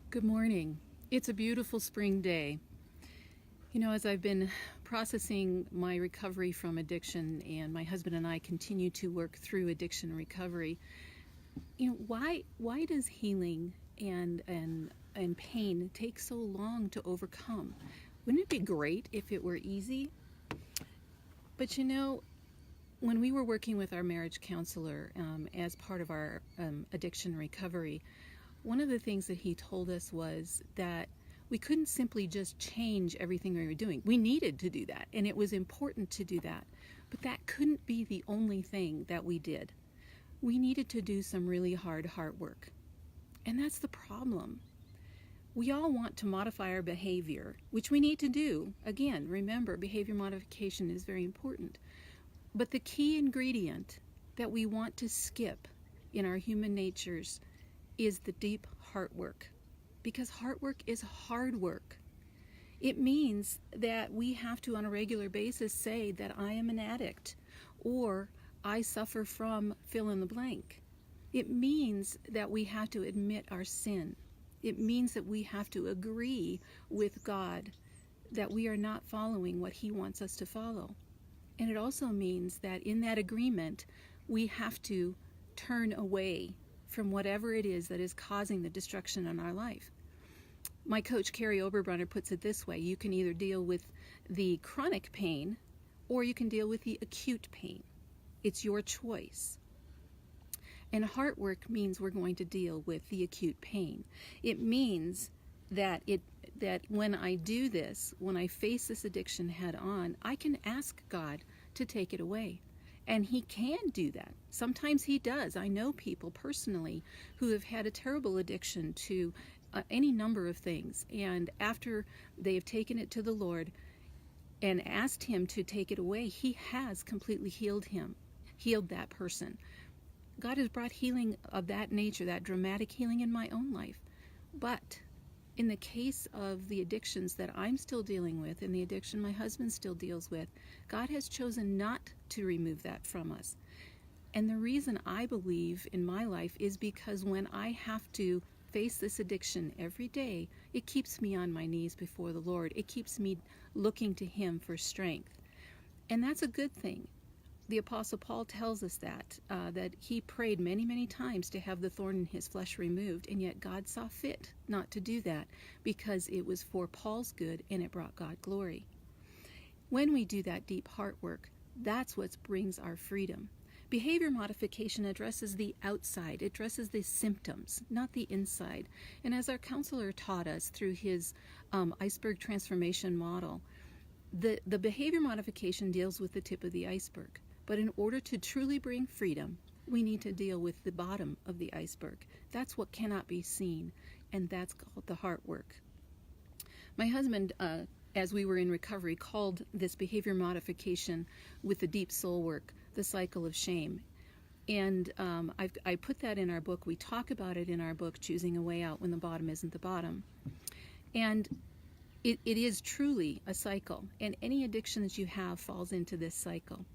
Good morning. It's a beautiful spring day. You know, as I've been processing my recovery from addiction, and my husband and I continue to work through addiction recovery, why does healing and pain take so long to overcome? Wouldn't it be great if it were easy? But when we were working with our marriage counselor as part of our addiction recovery, one of the things that he told us was that we couldn't simply just change everything we were doing. We needed to do that, and it was important to do that. But that couldn't be the only thing that we did. We needed to do some really hard heart work. And that's the problem. We all want to modify our behavior, which we need to do. Again, remember, behavior modification is very important. But the key ingredient that we want to skip in our human natures is the deep heart work, because heart work is hard work. It means that we have to, on a regular basis, say that I am an addict, or I suffer from fill in the blank. It means that we have to admit our sin. It means that we have to agree with God that we are not following what He wants us to follow. And it also means that in that agreement, we have to turn away from whatever it is that is causing the destruction in our life. My coach, Carrie Oberbrunner, puts it this way: you can either deal with the chronic pain or you can deal with the acute pain. It's your choice. And heart work means we're going to deal with the acute pain. It means that when I do this, when I face this addiction head on, I can ask God to take it away. And He can do that. Sometimes He does. I know people personally who have had a terrible addiction to any number of things. And after they have taken it to the Lord and asked Him to take it away, He has completely healed that person. God has brought healing of that nature, that dramatic healing in my own life. But in the case of the addictions that I'm still dealing with, and the addiction my husband still deals with, God has chosen not to remove that from us. And the reason I believe in my life is because when I have to face this addiction every day, it keeps me on my knees before the Lord. It keeps me looking to Him for strength. And that's a good thing. The Apostle Paul tells us that he prayed many, many times to have the thorn in his flesh removed, and yet God saw fit not to do that because it was for Paul's good and it brought God glory. When we do that deep heart work, that's what brings our freedom. Behavior modification addresses the outside, it addresses the symptoms, not the inside. And as our counselor taught us through his iceberg transformation model, the behavior modification deals with the tip of the iceberg. But in order to truly bring freedom, we need to deal with the bottom of the iceberg. That's what cannot be seen, and that's called the heart work. My husband, as we were in recovery, called this behavior modification with the deep soul work the cycle of shame. And I put that in our book. We talk about it in our book, Choosing a Way Out When the Bottom Isn't the Bottom. And it is truly a cycle, and any addiction that you have falls into this cycle.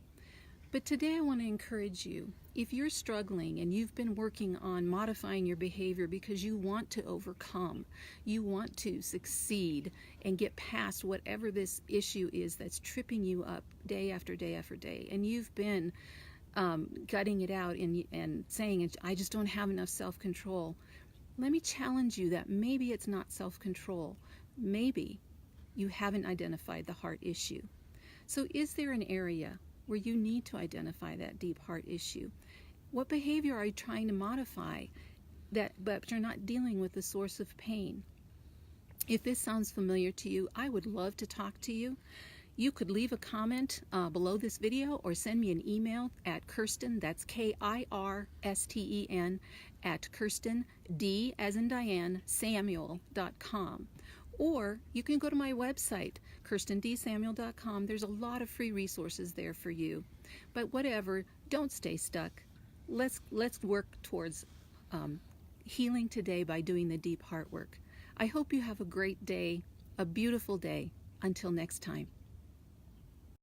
But today I want to encourage you, if you're struggling and you've been working on modifying your behavior because you want to overcome, you want to succeed and get past whatever this issue is that's tripping you up day after day after day, and you've been gutting it out and saying, I just don't have enough self-control, let me challenge you that maybe it's not self-control. Maybe you haven't identified the heart issue. So is there an area where you need to identify that deep heart issue? What behavior are you trying to modify but you're not dealing with the source of pain? If this sounds familiar to you, I would love to talk to you. You could leave a comment below this video or send me an email at Kirsten, that's Kirsten, at Kirsten, D as in Diane, Samuel.com. Or you can go to my website, KirstenDSamuel.com. There's a lot of free resources there for you. But whatever, don't stay stuck. Let's work towards healing today by doing the deep heart work. I hope you have a great day, a beautiful day. Until next time.